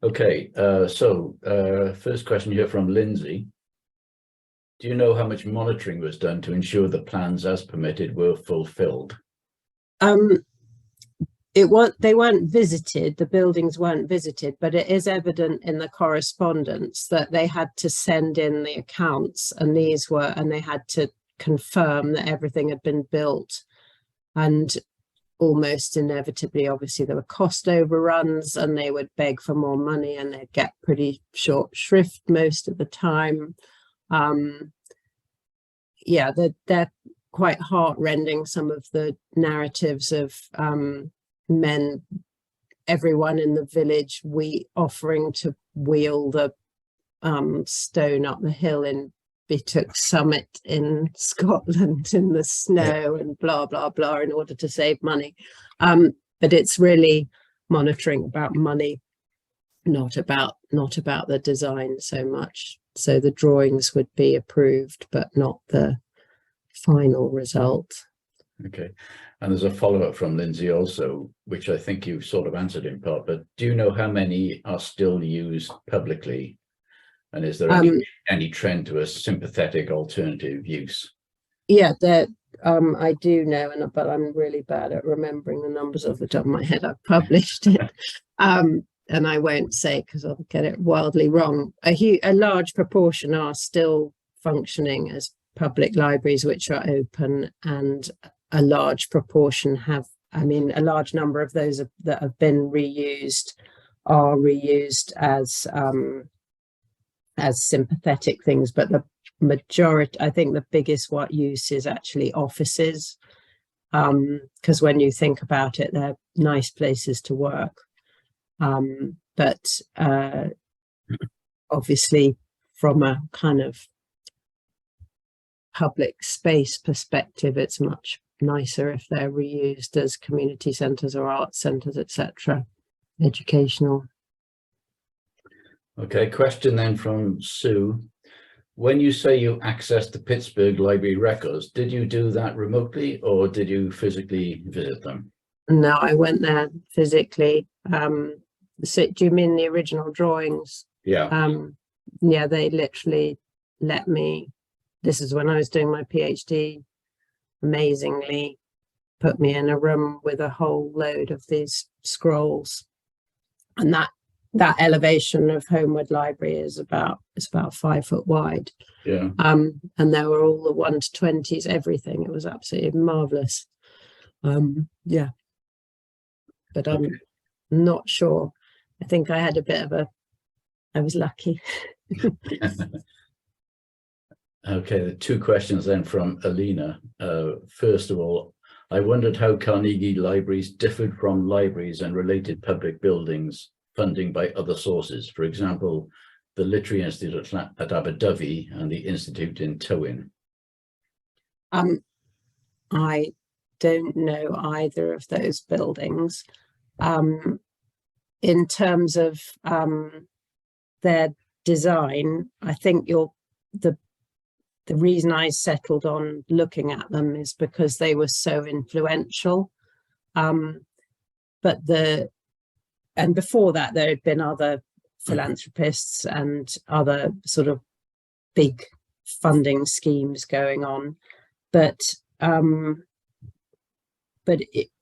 Okay, so first question here from Lindsay. Do you know how much monitoring was done to ensure the plans as permitted were fulfilled? They weren't visited, the buildings weren't visited, but it is evident in the correspondence that they had to send in the accounts, and they had to confirm that everything had been built, and almost inevitably, obviously, there were cost overruns, and they would beg for more money, and they'd get pretty short shrift most of the time. They're quite heartrending, some of the narratives of men, everyone in the village, offering to wheel the stone up the hill in Bitook Summit in Scotland in the snow, and blah blah blah, in order to save money. But it's really monitoring about money, not about the design so much. So the drawings would be approved, but not the final result. Okay, and there's a follow-up from Lindsay also, which I think you've sort of answered in part, but do you know how many are still used publicly? And is there any trend to a sympathetic alternative use? Yeah, I do know, but I'm really bad at remembering the numbers off the top of my head. I've published it, and I won't say because I'll get it wildly wrong. A large proportion are still functioning as public libraries, which are open, and a large proportion a large number of those that have been reused are reused as sympathetic things, but the majority, I think the biggest use is actually offices, because when you think about it, they're nice places to work, but obviously from a kind of public space perspective, it's much nicer if they're reused as community centres or art centres, etc., educational. Okay, question then from Sue. When you say you accessed the Pittsburgh Library records, did you do that remotely or did you physically visit them? No, I went there physically. So do you mean the original drawings? Yeah. Yeah, they literally let me, this is when I was doing my PhD, amazingly put me in a room with a whole load of these scrolls, and that elevation of Homewood Library is about 5 foot wide. Yeah. And there were all the 1 to 20s, everything. It was absolutely marvelous. Yeah. But I'm not sure. I think I had I was lucky. Okay, the two questions then from Alina. First of all, I wondered how Carnegie Libraries differed from libraries and related public buildings funding by other sources. For example, the Literary Institute at Abu Dhabi and the Institute in Towyn. I don't know either of those buildings. In terms of their design, I think the reason I settled on looking at them is because they were so influential. And before that, there had been other philanthropists and other sort of big funding schemes going on. But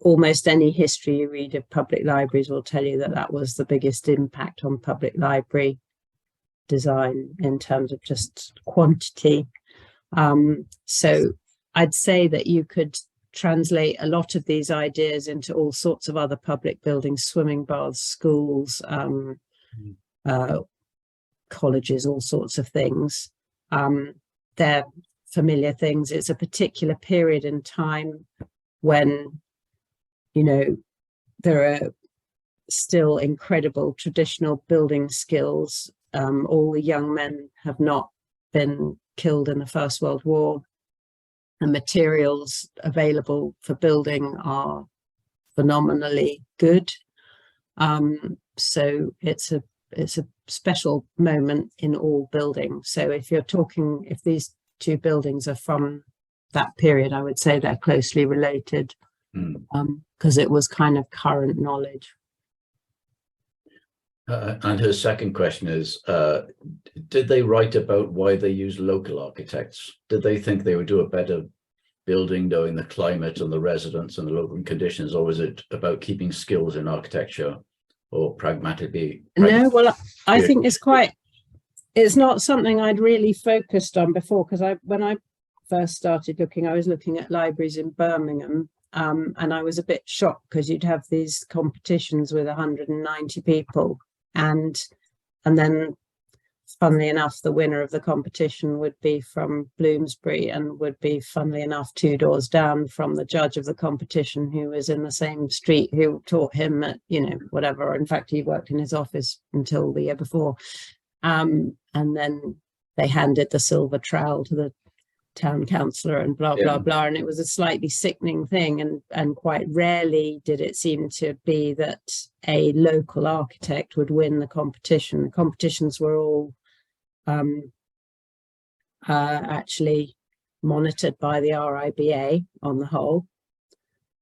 almost any history you read of public libraries will tell you that that was the biggest impact on public library design in terms of just quantity. So I'd say that you could translate a lot of these ideas into all sorts of other public buildings, swimming baths, schools, colleges, all sorts of things. They're familiar things. It's a particular period in time when, you know, there are still incredible traditional building skills. All the young men have not been killed in the First World War. The materials available for building are phenomenally good. So it's a special moment in all buildings. So if these two buildings are from that period, I would say they're closely related, because it was kind of current knowledge. And her second question is, did they write about why they use local architects? Did they think they would do a better building knowing the climate and the residents and the local conditions, or was it about keeping skills in architecture or pragmatically? No, well, I think it's not something I'd really focused on before, because when I first started looking, I was looking at libraries in Birmingham, and I was a bit shocked because you'd have these competitions with 190 people, and then funnily enough, the winner of the competition would be from Bloomsbury and would be, funnily enough, 2 doors down from the judge of the competition, who was in the same street, who taught him at, whatever. In fact, he worked in his office until the year before. And then they handed the silver trowel to the town councillor and blah, blah, blah. And it was a slightly sickening thing. And quite rarely did it seem to be that a local architect would win the competition. The competitions were all actually monitored by the RIBA on the whole.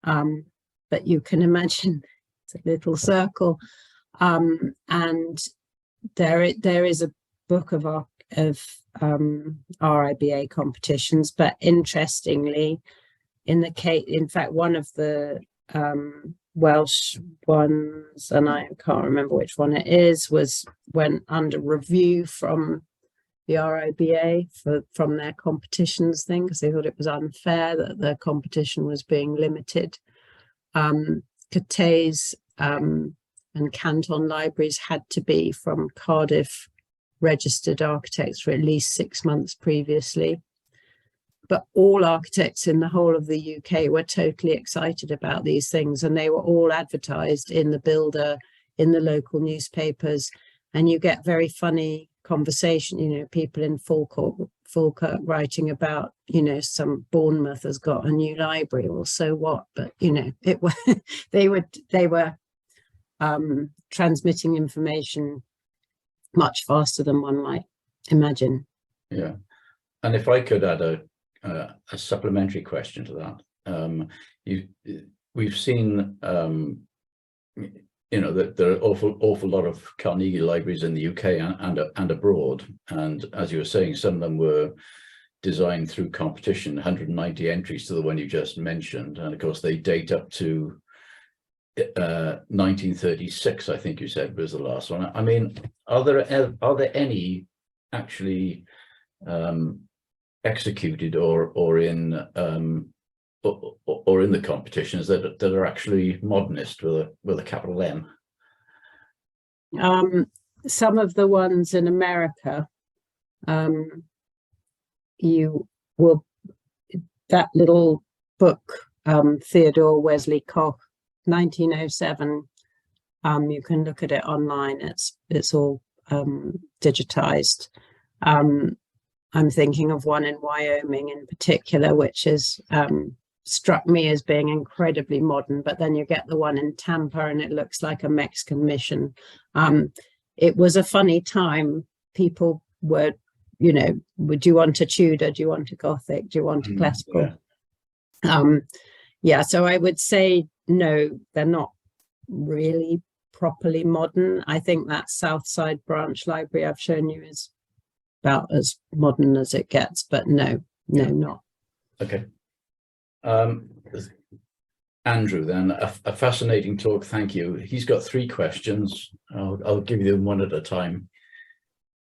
But you can imagine it's a little circle. And there is a book of RIBA competitions, but interestingly, in fact, one of the Welsh ones, and I can't remember which one it is, went under review from the RIBA from their competitions thing, because they thought it was unfair that the competition was being limited. Catay's and Canton libraries had to be from Cardiff registered architects for at least 6 months previously. But all architects in the whole of the UK were totally excited about these things, and they were all advertised in the Builder, in the local newspapers, and you get very funny conversation, people in Falkirk writing about, some Bournemouth has got a new library, or so what, but they were transmitting information much faster than one might imagine. Yeah, and if I could add a supplementary question to that, we've seen that there are awful lot of Carnegie libraries in the UK and abroad, and as you were saying, some of them were designed through competition. 190 entries to the one you just mentioned, and of course they date up to 1936, I think you said was the last one. I mean, are there any actually executed or in the competitions that are actually modernist with a capital M? Some of the ones in America, you will, that little book, Theodore Wesley Koch, 1907, you can look at it online. It's all digitized. I'm thinking of one in Wyoming in particular, which is struck me as being incredibly modern, but then you get the one in Tampa and it looks like a Mexican mission. It was a funny time. People were, you know, would you want a Tudor? Do you want a Gothic? Do you want a classical? Yeah, so I would say no, they're not really properly modern. I think that Southside branch library I've shown you is about as modern as it gets, but no, not. Okay. Andrew, then, a fascinating talk. Thank you. He's got 3 questions. I'll give you them one at a time.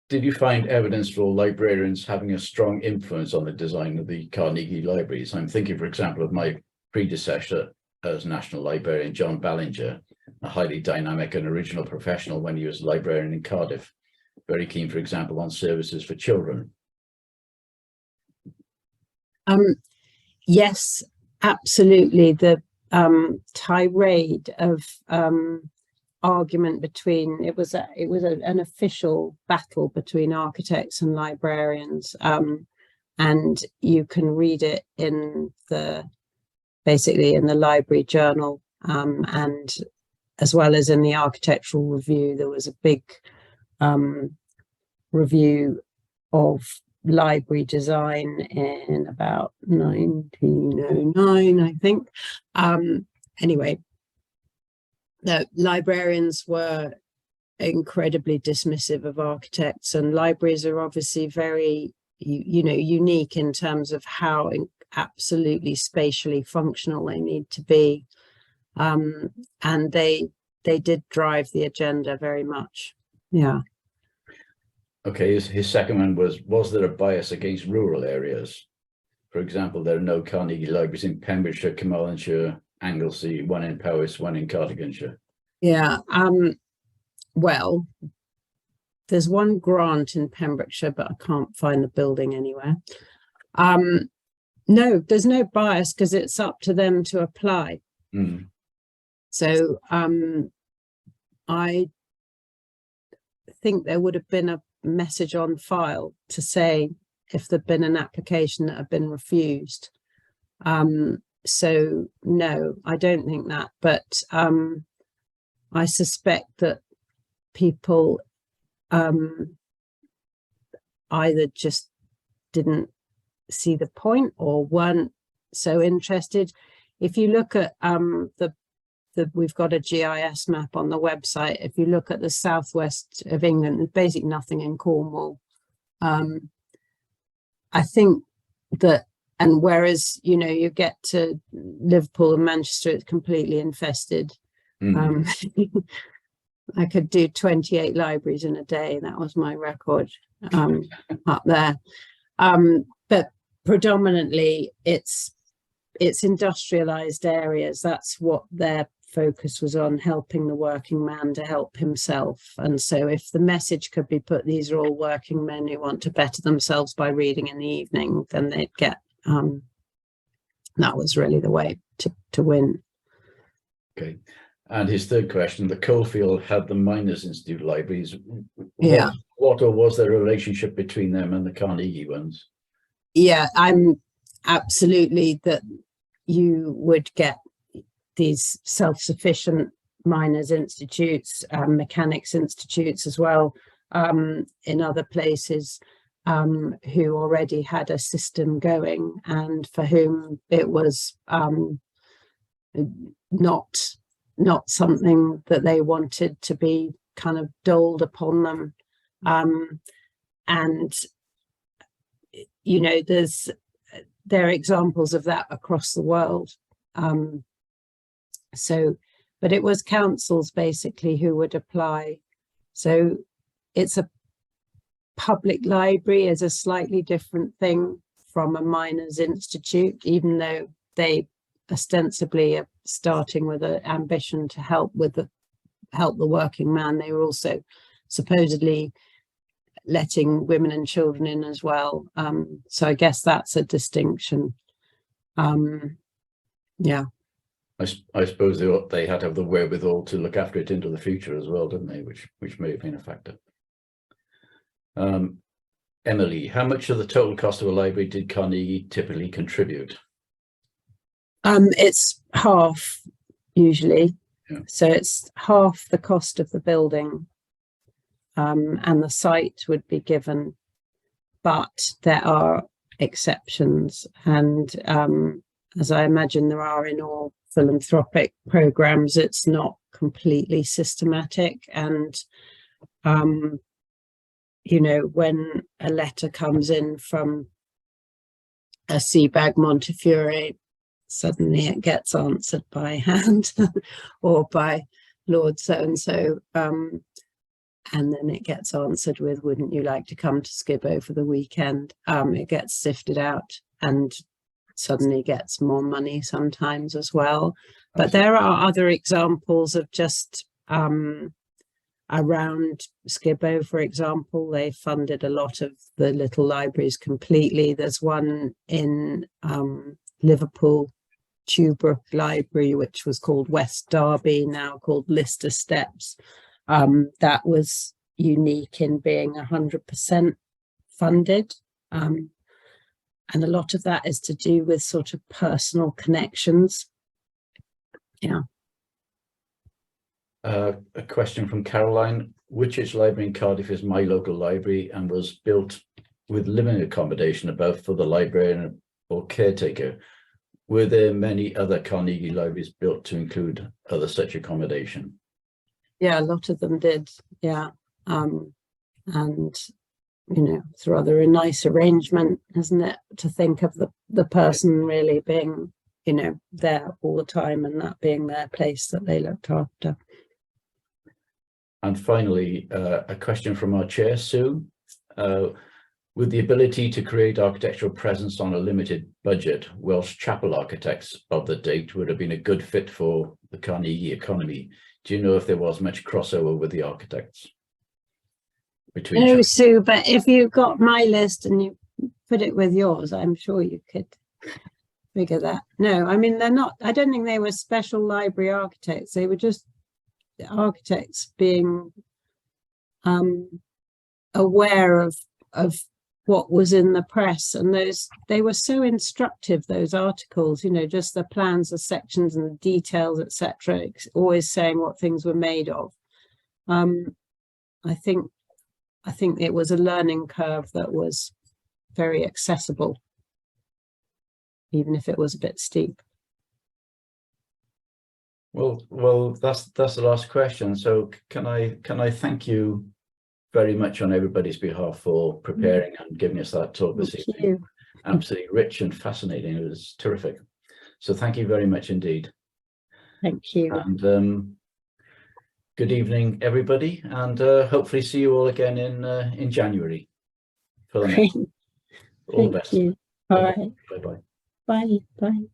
Did you find evidence for librarians having a strong influence on the design of the Carnegie Libraries? I'm thinking, for example, of my predecessor as National Librarian, John Ballinger, a highly dynamic and original professional when he was librarian in Cardiff. Very keen, for example, on services for children. Yes, absolutely. The tirade of argument between, it was an official battle between architects and librarians, and you can read it in basically in the library journal, and as well as in the architectural review. There was a big review of library design in about 1909, I think. Anyway, the librarians were incredibly dismissive of architects, and libraries are obviously very, unique in terms of how absolutely spatially functional they need to be. And they did drive the agenda very much. Yeah. Okay, his second one was there a bias against rural areas? For example, there are no Carnegie Libraries in Pembrokeshire, Carmarthenshire, Anglesey, one in Powys, one in Cardiganshire. Yeah, well, there's one grant in Pembrokeshire, but I can't find the building anywhere. No, there's no bias because it's up to them to apply. So I think there would have been a message on file to say if there'd been an application that had been refused. So no, I don't think that, but I suspect that people either just didn't see the point or weren't so interested. If you look at we've got a GIS map on the website. If you look at the southwest of England, there's basically nothing in Cornwall. I think that, and whereas, you get to Liverpool and Manchester, it's completely infested. I could do 28 libraries in a day. That was my record up there. But predominantly it's industrialized areas. That's what their focus was on, helping the working man to help himself. And so if the message could be put, these are all working men who want to better themselves by reading in the evening, then they'd get, that was really the way to win. Okay. And his third question, the Coalfield had the Miners' Institute libraries. Yeah. What or was there a relationship between them and the Carnegie ones? Yeah, I'm absolutely that you would get these self-sufficient miners' institutes, mechanics institutes as well, in other places, who already had a system going and for whom it was not something that they wanted to be kind of doled upon them. And there are examples of that across the world. But it was councils basically who would apply. So it's a public library is a slightly different thing from a miners' institute, even though they ostensibly are starting with an ambition to help the working man. They were also supposedly letting women and children in as well. So I guess that's a distinction. Yeah. I suppose they had to have the wherewithal to look after it into the future as well, didn't they? Which may have been a factor. Emily, how much of the total cost of a library did Carnegie typically contribute? It's half usually. Yeah. So it's half the cost of the building, and the site would be given, but there are exceptions, and as I imagine there are in all philanthropic programs, it's not completely systematic. And you know, when a letter comes in from a Seabag Montefiore, suddenly it gets answered by hand or by Lord so-and-so, and then it gets answered with, wouldn't you like to come to Skibbo for the weekend? It gets sifted out and suddenly gets more money sometimes as well. But there are other examples of just around Skibbo, for example, they funded a lot of the little libraries completely. There's one in Liverpool, Tewbrook Library, which was called West Derby, now called Lister Steps. That was unique in being 100% funded. And a lot of that is to do with sort of personal connections. Yeah. A question from Caroline. Which library in Cardiff is my local library and was built with living accommodation above for the librarian or caretaker? Were there many other Carnegie libraries built to include other such accommodation? Yeah, a lot of them did. Yeah. And, you know, it's rather a nice arrangement, isn't it, to think of the person really being, you know, there all the time and that being their place that they looked after. And finally, a question from our chair, Sue. With the ability to create architectural presence on a limited budget, Welsh chapel architects of the date would have been a good fit for the Carnegie economy. Do you know if there was much crossover with the architects? No, Sue, but if you got my list and you put it with yours, I'm sure you could figure that. No, I mean, they're not, I don't think they were special library architects. They were just architects being aware of what was in the press, and they were so instructive, those articles, you know, just the plans, the sections and the details, etc., always saying what things were made of. I think it was a learning curve that was very accessible, even if it was a bit steep. Well, that's the last question. So can I thank you very much on everybody's behalf for preparing and giving us that talk this evening. Absolutely rich and fascinating. It was terrific. So thank you very much indeed. Thank you. And good evening, everybody, and hopefully see you all again in January for the next. All the best. Thank you. All right. Bye-bye. Bye. Bye.